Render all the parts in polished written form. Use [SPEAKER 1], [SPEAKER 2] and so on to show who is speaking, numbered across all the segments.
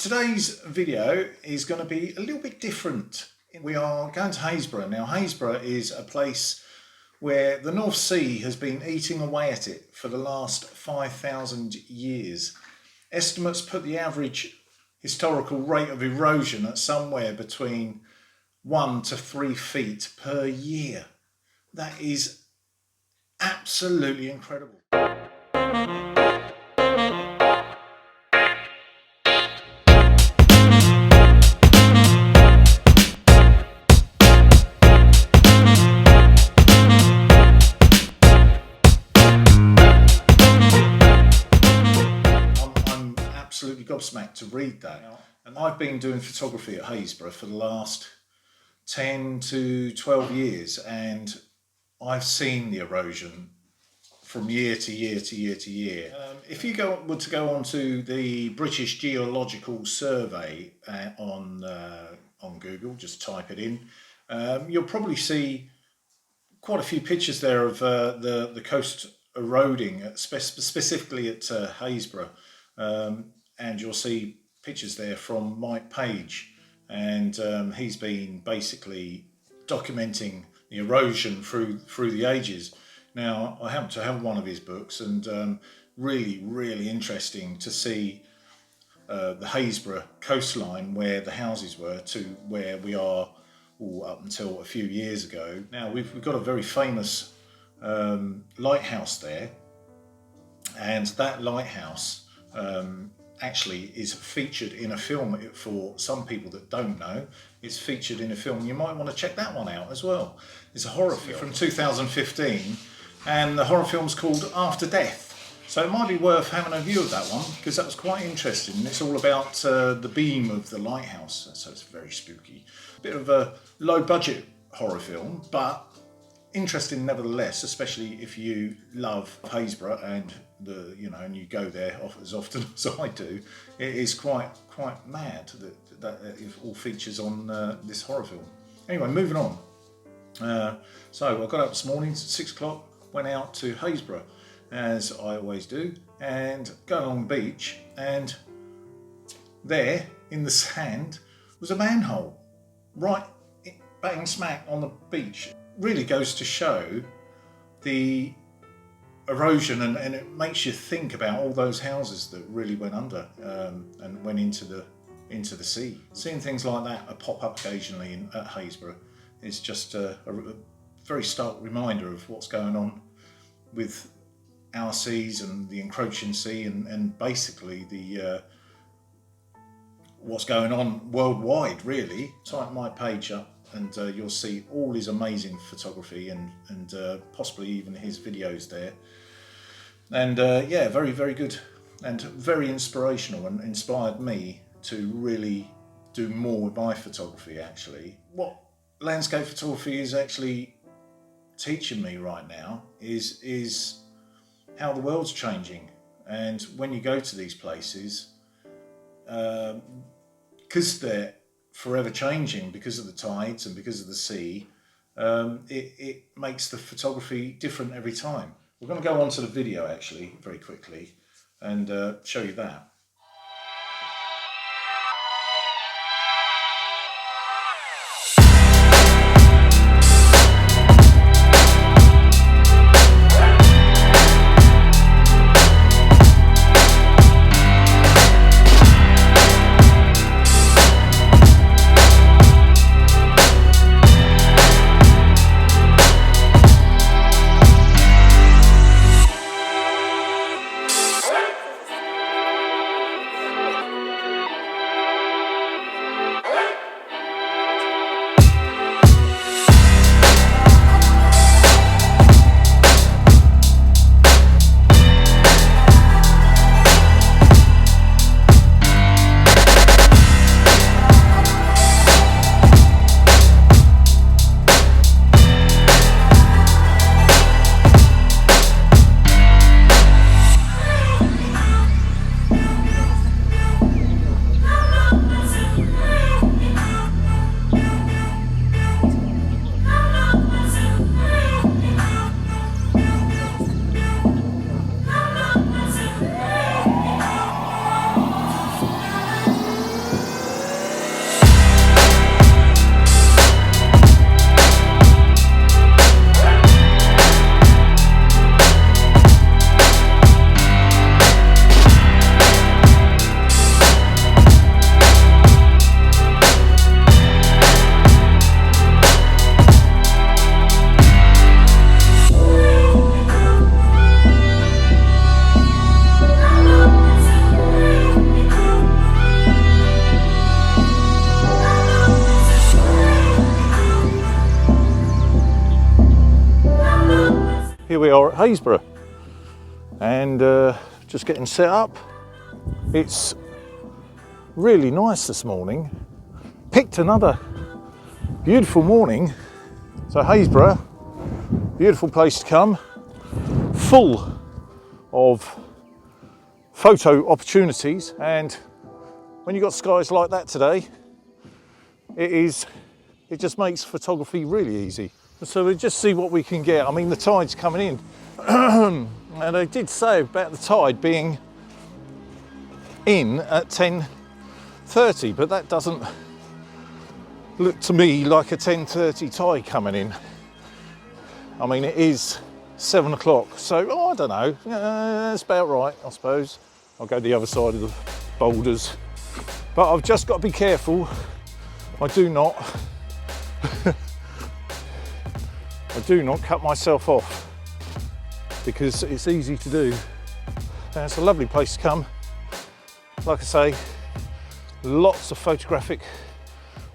[SPEAKER 1] Today's video is going to be a little bit different. We are going to Happisburgh. Now, Happisburgh is a place where the North Sea has been eating away at it for the last 5,000 years. Estimates put the average historical rate of erosion at somewhere between 1 to 3 feet per year. That is absolutely incredible. Absolutely gobsmacked to read that. And I've been doing photography at Happisburgh for the last 10 to 12 years, and I've seen the erosion from year to year to year to year. If you were to go onto the British Geological Survey on Google, just type it in, you'll probably see quite a few pictures there of the coast eroding, specifically at Happisburgh. And you'll see pictures there from mkII, and he's been basically documenting the erosion through the ages. Now, I happen to have one of his books, and really interesting to see the Happisburgh coastline, where the houses were, to where we are up until a few years ago. Now, we've got a very famous lighthouse there, and that lighthouse actually is featured in a film. For some people that don't know, it's featured in a film. You might want to check that one out as well. It's a horror film from 2015, and the horror film's called After Death. So it might be worth having a view of that one, because that was quite interesting. It's all about the beam of the lighthouse, so it's very spooky. Bit of a low budget horror film, but interesting nevertheless, especially if you love Happisburgh and and you go there as often as I do. It is quite mad that it all features on this horror film. Anyway, moving on. So I got up this morning at 6 o'clock, went out to Happisburgh, as I always do, and go along the beach, and there in the sand was a manhole, right bang smack on the beach. Really goes to show the erosion, and it makes you think about all those houses that really went under and went into the sea. Seeing things like that pop up occasionally at Happisburgh is just a very stark reminder of what's going on with our seas and the encroaching sea, and basically the what's going on worldwide, really. Type my page up, and you'll see all his amazing photography and possibly even his videos there. And yeah, very good and very inspirational, and inspired me to really do more with my photography, actually. What landscape photography is actually teaching me right now is how the world's changing. And when you go to these places, because they're forever changing because of the tides and because of the sea, it makes the photography different every time. We're going to go on to the video actually very quickly and show you that. we are at Happisburgh, and just getting set up. It's really nice this morning. Picked another beautiful morning. So Happisburgh, beautiful place to come, full of photo opportunities, and when you've got skies like that today, it just makes photography really easy. So we'll just see what we can get. I mean, the tide's coming in, and I did say about the tide being in at 10:30, but that doesn't look to me like a 10:30 tide coming in. I mean, it is 7 o'clock, so I don't know, that's about right, I suppose. I'll go the other side of the boulders, but I've just got to be careful I do not cut myself off, because it's easy to do. And it's a lovely place to come. Like I say, lots of photographic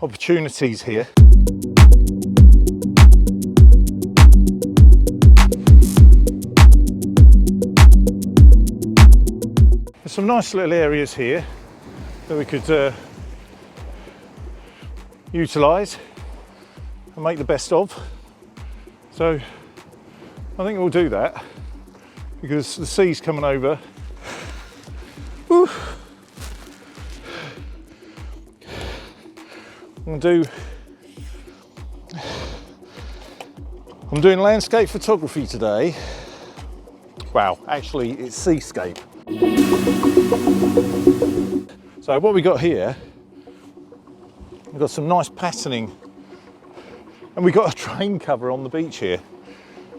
[SPEAKER 1] opportunities here. There's some nice little areas here that we could utilise and make the best of. So I think we'll do that, because the sea's coming over. Woo. I'm doing landscape photography today. Wow, actually it's seascape. So what we got here, we've got some nice patterning, and we got a train cover on the beach here.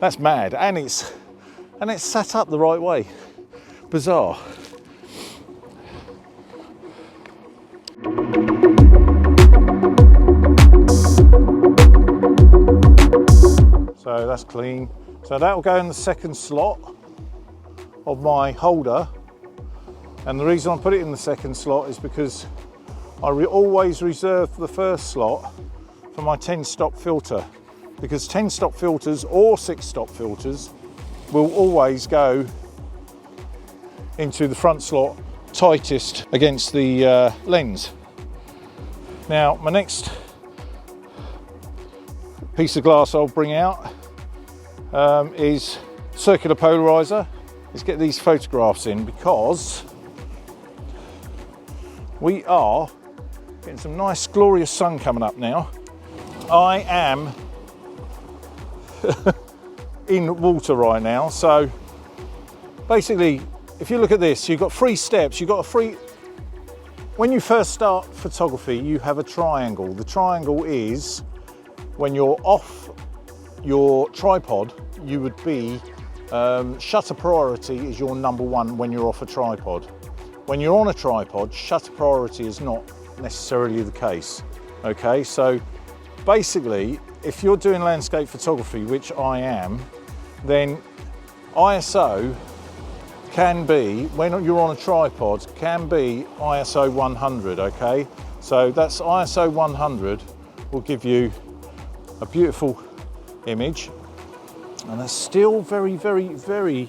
[SPEAKER 1] That's mad, and it's set up the right way. Bizarre. So that's clean. So that will go in the second slot of my holder, and the reason I put it in the second slot is because I always reserve the first slot for my 10-stop filter, because 10-stop filters or 6-stop filters will always go into the front slot tightest against the lens. Now my next piece of glass I'll bring out is circular polarizer. Let's get these photographs in, because we are getting some nice glorious sun coming up now. I am in water right now, so basically if you look at this, you've got 3 steps. When you first start photography, you have a triangle. The triangle is, when you're off your tripod, you would be shutter priority is your number 1 when you're off a tripod. When you're on a tripod, shutter priority is not necessarily the case. Okay, so basically, if you're doing landscape photography, which I am, then ISO can be, when you're on a tripod, can be ISO 100, okay? So that's ISO 100 will give you a beautiful image, and that's still very, very, very,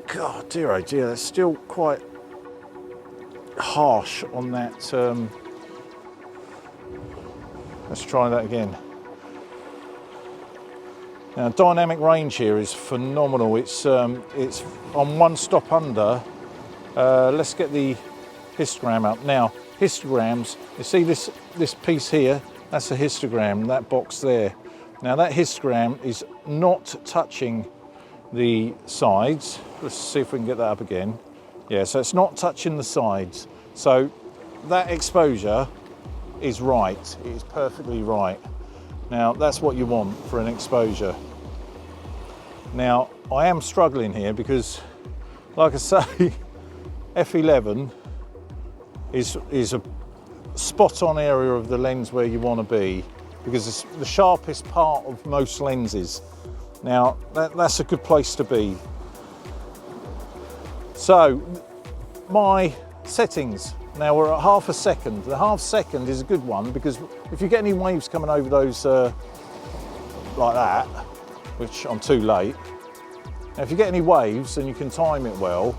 [SPEAKER 1] God, dear oh dear, that's still quite harsh on that. Let's try that again. Now, dynamic range here is phenomenal. It's on 1 stop under. Let's get the histogram up. Now, histograms, you see this piece here? That's a histogram, that box there. Now that histogram is not touching the sides. Let's see if we can get that up again. Yeah, so it's not touching the sides. So that exposure is right, it is perfectly right. Now that's what you want for an exposure. Now I am struggling here because, like I say, f11 is a spot on area of the lens where you want to be, because it's the sharpest part of most lenses. Now that's a good place to be. So my settings, now we're at ½ second. The ½ second is a good one, because if you get any waves coming over those like that, which I'm too late. Now, if you get any waves and you can time it well,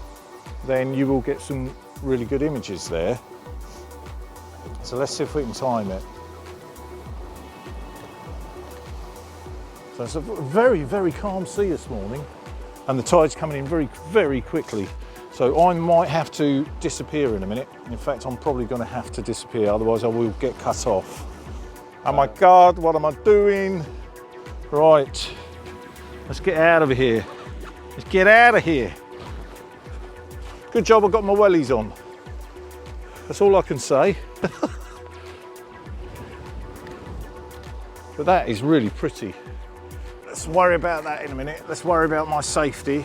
[SPEAKER 1] then you will get some really good images there. So let's see if we can time it. So it's a very, very calm sea this morning, and the tide's coming in very, very quickly. So I might have to disappear in a minute. In fact, I'm probably going to have to disappear, otherwise I will get cut off. Oh my God, what am I doing? Right, let's get out of here. Let's get out of here. Good job I got my wellies on. That's all I can say. But that is really pretty. Let's worry about that in a minute. Let's worry about my safety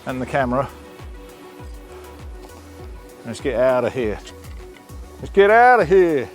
[SPEAKER 1] and the camera. Let's get out of here. Let's get out of here.